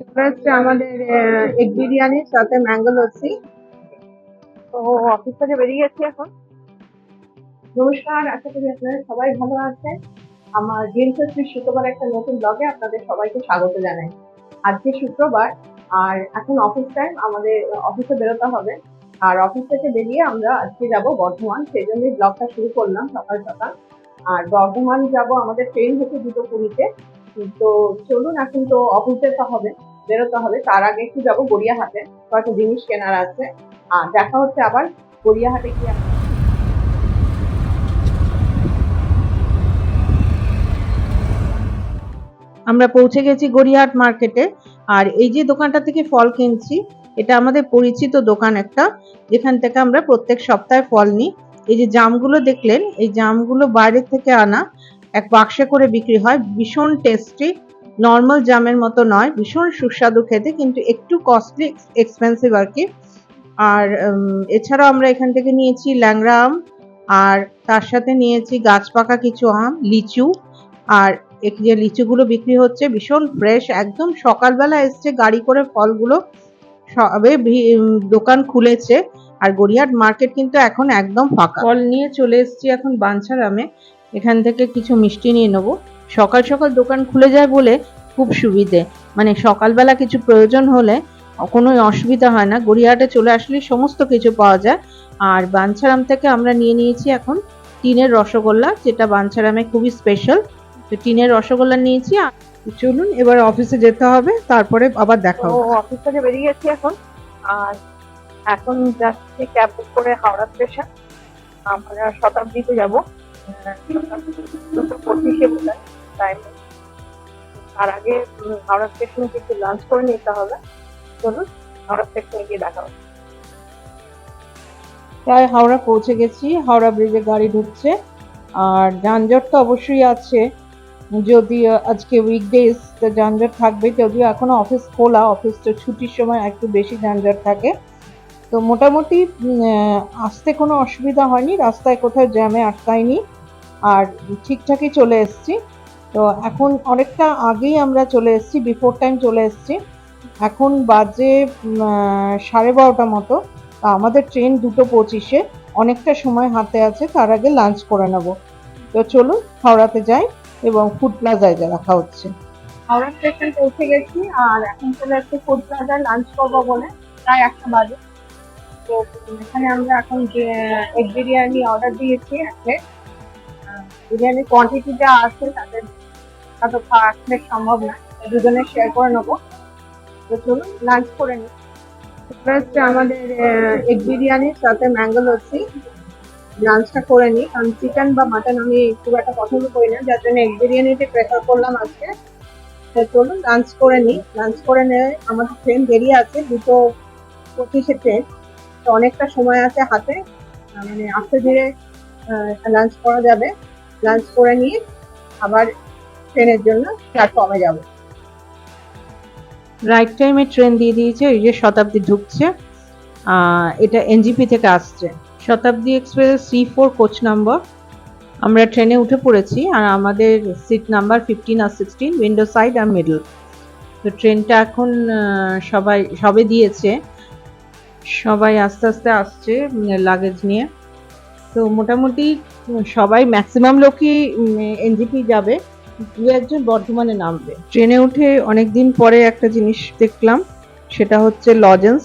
এটা হচ্ছে আমাদের এগ বিরিয়ানির সাথে ম্যাঙ্গো লস্যি। তো অফিস থেকে বেরিয়ে গেছি এখন। নমস্কার, আশা করি আপনারা সবাই ভালো আছেন। আমার ড্রিম ফেস্টিভ শুক্রবার একটা নতুন ব্লগে আপনাদের সবাইকে স্বাগত জানাই। আজকে শুক্রবার আর এখন অফিস টাইম, আমাদের অফিসে বেরোতে হবে। আর অফিস থেকে বেরিয়ে আমরা আজকে যাব বর্ধমান, সেই জন্যই ব্লগটা শুরু করলাম সকাল সকাল। আর বর্ধমান যাব, আমাদের ট্রেন হচ্ছে 2:20-তে। তো চলুন, এখন তো অফিস যেতে হবে, বেরোতে হবে। তার আগে একটু যাবো গড়িয়াহাটে, কয়েকটা জিনিস কেনার আছে। আর দেখা হচ্ছে আবার গড়িয়াহাটে গিয়ে। আমরা পৌঁছে গেছি গড়িয়াহাট মার্কেটে। আর এই যে দোকানটা থেকে ফল কিনছি, এটা আমাদের পরিচিত দোকান একটা, যেখান থেকে আমরা প্রত্যেক সপ্তাহে ফল নিই। এই যে জামগুলো দেখলেন, এই জামগুলো বাইরে থেকে আনা, এক বাক্সে করে বিক্রি হয়। ভীষণ টেস্টি, নর্মাল জামের মতো নয়, ভীষণ সুস্বাদু খেতে, কিন্তু একটু কস্টলি, এক্সপেন্সিভ আর কি। আর এছাড়াও আমরা এখান থেকে নিয়েছি ল্যাংড়া আম, আর তার সাথে নিয়েছি গাছ পাকা কিছু আম, লিচু। আর এই যে লিচুগুলো বিক্রি হচ্ছে ভীষণ ফ্রেশ, একদম সকালবেলা এসছে গাড়ি করে ফলগুলো, সবে দোকান খুলেছে। আর গড়িয়াহাট মার্কেট কিন্তু এখন একদম ফাঁকা। ফল নিয়ে চলে এসেছি এখন বাঞ্ছারামে, এখান থেকে কিছু মিষ্টি নিয়ে নেবো। সকাল সকাল দোকান খুলে যায় বলে খুব সুবিধে, মানে সকালবেলা কিছু প্রয়োজন হলে কোনো অসুবিধা হয় না, গড়িয়াহাটে চলে আসলে সমস্ত কিছু পাওয়া যায়। আর বাঞ্ছারাম থেকে আমরা নিয়ে নিয়েছি এখন টিনের রসগোল্লা, যেটা বাঞ্ছারামে খুবই স্পেশাল। তো টিনের রসগোল্লা নিয়েছি। চলুন এবার অফিসে যেতে হবে, তারপরে আবার দেখা হবে। অফিস থেকে বেরিয়ে গেছি এখন। আর এখন যাচ্ছি ক্যাব বুক করে হাওড়া স্টেশন। আমরা শতাব্দীতে যাবো, 2:25-এ বোধহয় টাইম। তার আগে হাওড়া স্টেশনে কিছু লাঞ্চ করে নিতে হবে। চলুন হাওড়া স্টেশনে গিয়ে দেখা হবে। প্রায় হাওড়া পৌঁছে গেছি, হাওড়া ব্রিজে গাড়ি ঢুকছে। আর যানজট তো অবশ্যই আছে, যদি আজকে উইকডেজ তো যানজট থাকবে, যদিও এখনো অফিস খোলা, অফিস তো ছুটির সময় একটু বেশি যানজট থাকে। তো মোটামুটি আসতে কোনো অসুবিধা হয়নি, রাস্তায় কোথাও জ্যামে আটকায়নি, আর ঠিকঠাকই চলে এসেছি। তো এখন অনেকটা আগেই আমরা চলে এসেছি, বিফোর টাইম চলে এসেছি। এখন বাজে 12:30 মতো। আমাদের ট্রেন 2:25-এ, অনেকটা সময় হাতে আছে, তার আগে লাঞ্চ করে নেব। তো চলুন হাওড়াতে যাই এবং ফুড প্লাজায় দেখা হচ্ছে। হাওড়া স্টেশন পৌঁছে গেছি, আর এখন চলে এসেছি ফুড প্লাজায় লাঞ্চ করবো বলে, প্রায় 1টা বাজে। তো এখানে আমরা এখন যে এগ বিরিয়ানি অর্ডার দিয়েছি, একটা বিরিয়ানির কোয়ান্টিটি যা আছে তাদের এত খাওয়া আসলে সম্ভব না, দুজনে শেয়ার করে নেবো। তো চলুন লাঞ্চ করে নিই। ফার্স্ট আমাদের এগ বিরিয়ানির সাথে ম্যাঙ্গো লস্যি, লাঞ্চটা করে নিই, কারণ চিকেন বা মাটন আমি খুব একটা পছন্দ করি না, যার জন্য এগ বিরিয়ানিতে প্রেফার করলাম আজকে। তো চলুন লাঞ্চ করে নিই। লাঞ্চ করে নিয়ে আমাদের ট্রেন দেরি আছে, 2:25-এ ট্রেন। তো অনেকটা সময় আছে হাতে, মানে আস্তে ধীরে লাঞ্চ করা যাবে। লাঞ্চ করে নিয়ে আবার ট্রেনের জন্য প্ল্যাটফর্মে যাব। রাইট টাইমে ট্রেন দিয়ে দিয়েছে, ওই যে শতাব্দী ঢুকছে। এটা এনজিপি থেকে আসছে, শতাব্দী এক্সপ্রেস C4 কোচ নাম্বার। আমরা ট্রেনে উঠে পড়েছি, আর আমাদের সিট নাম্বার 15 আর 16, উইন্ডো সাইড আর মিডল। তো ট্রেনটা এখন সবে দিয়েছে, সবাই আস্তে আস্তে আসছে লাগেজ নিয়ে। তো মোটামুটি সবাই, ম্যাক্সিমাম লোকই এনজিপি যাবে, দু একজন বর্ধমানে নামবে। ট্রেনে উঠে অনেকদিন পরে একটা জিনিস দেখলাম, সেটা হচ্ছে লজেন্স।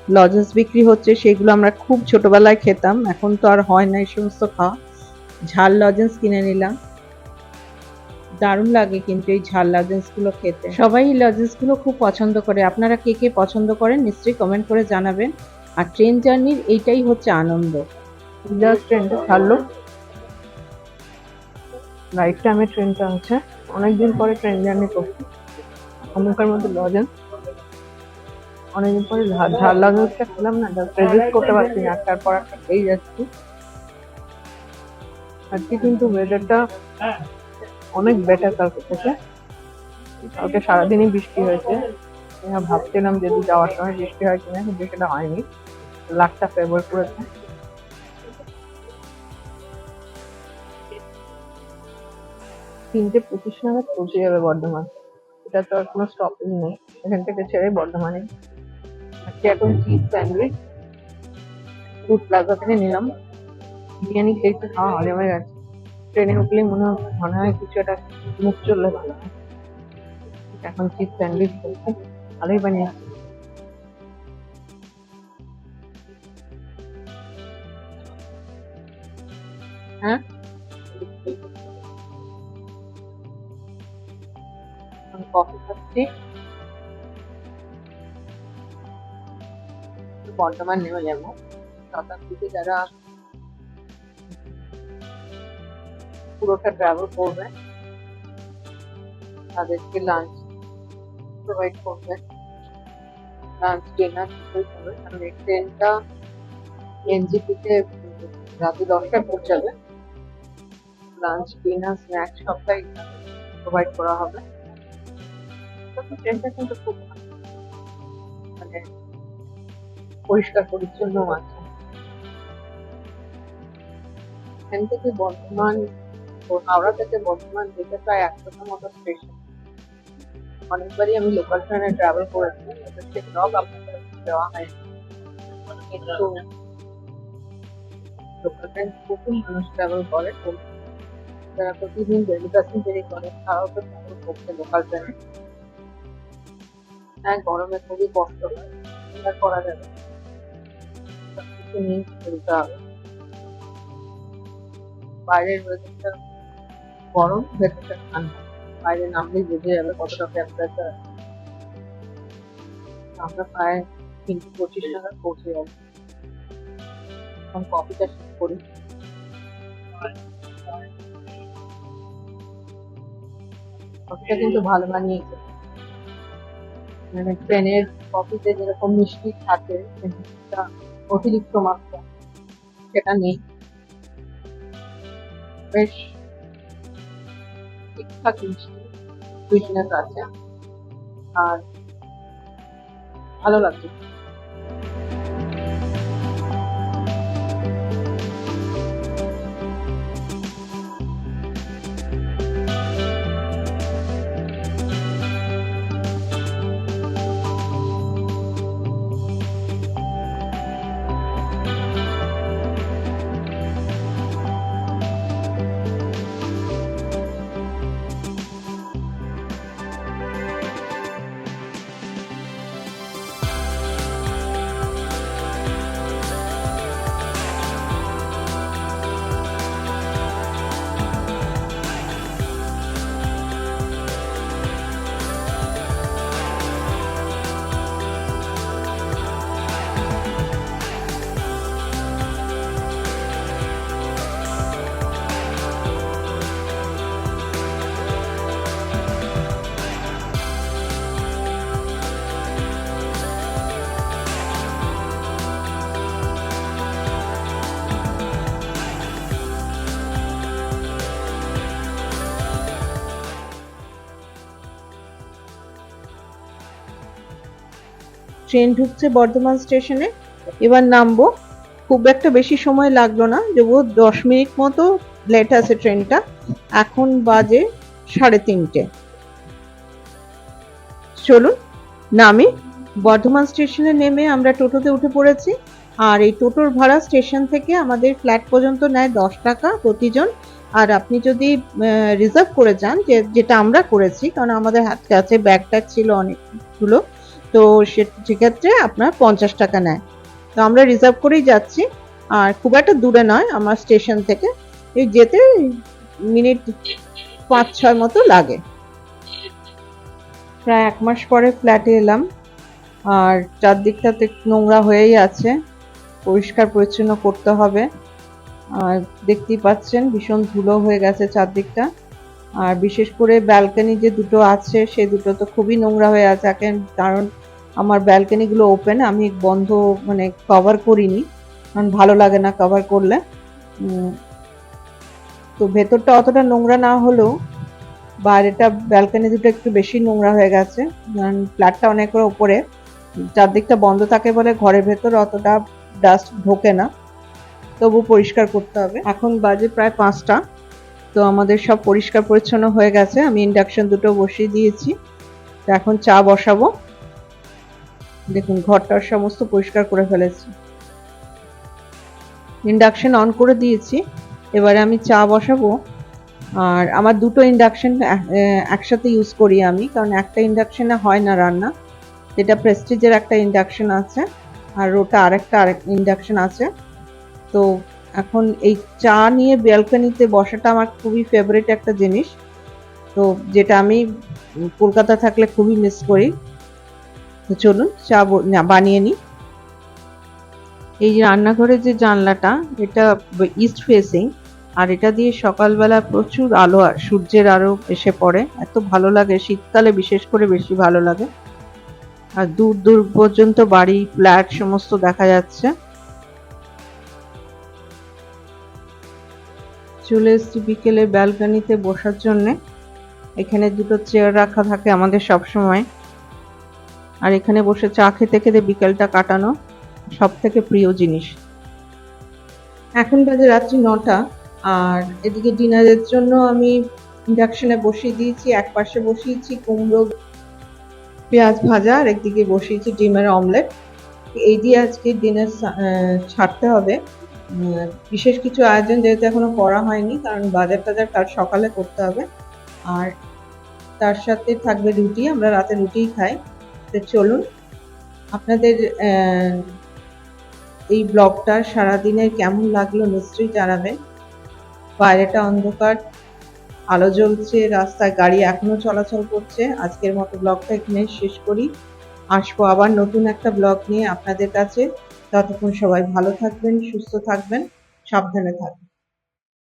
লজেন্স বিক্রি হচ্ছে, সেগুলো আমরা খুব ছোটবেলায় খেতাম, এখন তো আর হয় না এই সমস্ত খাওয়া। ঝাল লজেন্স কিনে নিলাম, দারুণ লাগে কিন্তু এই ঝাল লজেন্স গুলো খেতে। সবাই এই লজেন্স গুলো খুব পছন্দ করে, আপনারা কে কে পছন্দ করেন নিশ্চয়ই কমেন্ট করে জানাবেন। আর ট্রেন জার্নির এইটাই হচ্ছে আনন্দ। জাস্ট ট্রেনটা ছাড়লো, রাইট টাইমে ট্রেনটা আছে। অনেকদিন পরে ট্রেন জার্নি করছি। মুখের মধ্যে লজেন্স, অনেকদিন পরে ঝাল লজেন্সটা খেলাম না, রেজিস্ট করতে পারছি না, একটার পর একটা খেয়ে যাচ্ছি। আজকে কিন্তু ওয়েদারটা অনেক বেটার কালকে থেকে। কালকে সারাদিনই বৃষ্টি হয়েছে, ভাবছিলাম যদি যাওয়ার সময় বৃষ্টি হয় কিনা, কিন্তু সেটা হয়নি, লাকটা ফেভার করেছে। 3:25 নাগাদ পৌঁছে যাবে বর্ধমান, এটা তো আর কোনো স্টপেজ নেই, এখান থেকে ছেড়ে বর্ধমানে আজকে এখন চিজ স্যান্ডউইচ ফুড প্লাজা থেকে নিলাম। বিরিয়ানি খেয়েছি, খাওয়া হয়ে গেছে। ট্রেনে উঠলে মনে হয় কিছু একটা মুখ চললে ভালো হয়। এখন চিজ স্যান্ডউইচ খেয়েছি, ভালোই বানিয়েছে। হ্যাঁ, কফি খাচ্ছি। বর্ধমান নেমে যাবো। শতাব্দীতে যারা পুরোটা ট্রাভেল করবে তাদেরকে লাঞ্চ প্রোভাইড করবে, লাঞ্চ ডিনার দুটোই করবে। কারণ এই ট্রেনটা এনজিপিতে রাতে 10টায় পৌঁছাবে। লাঞ্চ ডিনার স্ন্যাক্স সবটাই প্রোভাইড করা হবে। ট্রেনটা কিন্তু খুব মানে পরিষ্কার পরিচ্ছন্ন আছে। এখান থেকে বর্ধমান, হাওড়া থেকে বর্ধমান যেতে প্রায় 100টার মতো স্টেশন। অনেকবারই আমি লোকাল ট্রেনে ট্রাভেল করেছি, সে ব্লগ আপনাদের দেওয়া হয়। কিন্তু লোকাল ট্রেন প্রচুর মানুষ ট্রাভেল করে, যারা প্রতিদিন ডেলি প্যাসেঞ্জারি করে তারাও তো ট্রাভেল করছে লোকাল ট্রেনে। হ্যাঁ, গরমে খুবই কষ্ট হয়, আর করা যাবে কিছু নিয়ে চলতে হবে। বাইরের ওয়েদারটা গরম, ভেতরটা ঠান্ডা। বাইরে নামলেই বুঝে যাবে কতটা টেম্পারেচার। আমরা প্রায় 3:25 নাগাদ পৌঁছে যাবো। এখন কফিটা শেষ করি। কফিটা কিন্তু ভালো বানিয়েছে, মানে ট্রেনের কফিতে যেরকম মিষ্টি থাকে অতিরিক্ত মাত্রা সেটা নেই, বেশ ঠিকঠাক মিষ্টি, সুইটনেস আছে, আর ভালো লাগছে। ট্রেন ঢুকছে বর্ধমান স্টেশনে, এবার নামবো। খুব একটা বেশি সময় লাগলো না, যেবো 10 মিনিট মতো লেট আছে ট্রেনটা। এখন বাজে 3:30। চলুন নামি। বর্ধমান স্টেশনে নেমে আমরা টোটোতে উঠে পড়েছি, আর এই টোটোর ভাড়া স্টেশন থেকে আমাদের ফ্ল্যাট পর্যন্ত নেয় 10 টাকা প্রতিজন। আর আপনি যদি রিজার্ভ করে যান, যেটা আমরা করেছি, কারণ আমাদের কাছে ব্যাগ ট্যাগ ছিল অনেকগুলো, তো সেক্ষেত্রে আপনার 50 টাকা নেয়। তো আমরা রিজার্ভ করেই যাচ্ছি, আর খুব একটা দূরে নয় আমার স্টেশন থেকে, এই যেতে মিনিট 5-6 মতো লাগে। প্রায় 1 মাস পরে ফ্ল্যাটে এলাম, আর চারদিকটাতে নোংরা হয়েই আছে, পরিষ্কার পরিচ্ছন্ন করতে হবে। আর দেখতেই পাচ্ছেন ভীষণ ধুলো হয়ে গেছে চারদিকটা। আর বিশেষ করে ব্যালকনি যে দুটো আছে সে দুটো তো খুবই নোংরা হয়ে আছে, কারণ আমার ব্যালকনি গুলো ওপেন, আমি বন্ধ মানে কভার করিনি, কারণ ভালো লাগে না কভার করলে। তো ভেতরটা অতটা নোংরা না হলেও বাইরেটা ব্যালকনি দুটো একটু বেশি নোংরা হয়ে গেছে, কারণ ফ্ল্যাটটা অনেক উপরে, চারদিকটা বন্ধ থাকে বলে ঘরের ভেতর অতটা ডাস্ট ঢোকে না, তবু পরিষ্কার করতে হবে। এখন বাজে প্রায় 5টা, তো আমাদের সব পরিষ্কার পরিচ্ছন্ন হয়ে গেছে। আমি ইন্ডাকশন দুটো বসিয়ে দিয়েছি, তো এখন চা বসাবো। দেখুন ঘরটার সমস্ত পরিষ্কার করে ফেলেছি। ইন্ডাকশন অন করে দিয়েছি, এবারে আমি চা বসাবো। আর আমার দুটো ইন্ডাকশন একসাথে ইউজ করি আমি, কারণ একটা ইন্ডাকশনে হয় না রান্না। যেটা প্রেস্টিজের একটা ইন্ডাকশন আছে আর ওটা আরেকটা ইন্ডাকশন আছে। তো এখন এই চা নিয়ে ব্যালকনিতে বসাটা আমার খুবই ফেভারিট একটা জিনিস, তো যেটা আমি কলকাতা থাকলে খুবই মিস করি। তো চলুন চা বানিয়ে নিই। এই যে রান্নাঘরের যে জানলাটা, এটা ইস্ট ফেসিং, আর এটা দিয়ে সকালবেলা প্রচুর আলো সূর্যের আলো এসে পড়ে, এত ভালো লাগে, শীতকালে বিশেষ করে বেশি ভালো লাগে। আর দূর দূর পর্যন্ত বাড়ি, ফ্ল্যাট সমস্ত দেখা যাচ্ছে। চলে এসেছি বিকেলে ব্যালকনিতে বসার জন্যে। এখানে দুটো চেয়ার রাখা থাকে আমাদের সব সময়, আর এখানে বসে চা খেতে খেতে বিকেলটা কাটানো সব থেকে প্রিয় জিনিস। এখন বাজে রাত্রি 9টা, আর এদিকে ডিনারের জন্য আমি ইন্ডাকশনে বসিয়ে দিয়েছি। এক পাশে বসিয়েছি কুমড়ো পেঁয়াজ ভাজা, আর একদিকে বসিয়েছি ডিমের অমলেট। এই দিয়ে আজকে ডিনার ছাড়তে হবে। বিশেষ কিছু আয়োজন যেহেতু এখনো করা হয়নি, কারণ বাজার টাজার কাল সকালে করতে হবে। আর তার সাথে থাকবে রুটি, আমরা রাতে রুটিই খাই। তো চলুন, আপনাদের এই ব্লগটা সারাদিনের কেমন লাগলো নিশ্চয়ই জানাবেন। বাইরেটা অন্ধকার, আলো জ্বলছে, রাস্তায় গাড়ি এখনো চলাচল করছে। আজকের মতো ব্লগটা এখানে শেষ করি। আসবো আবার নতুন একটা ব্লগ নিয়ে আপনাদের কাছে। ততক্ষণ সবাই ভালো থাকবেন, সুস্থ থাকবেন, সাবধানে থাকবেন।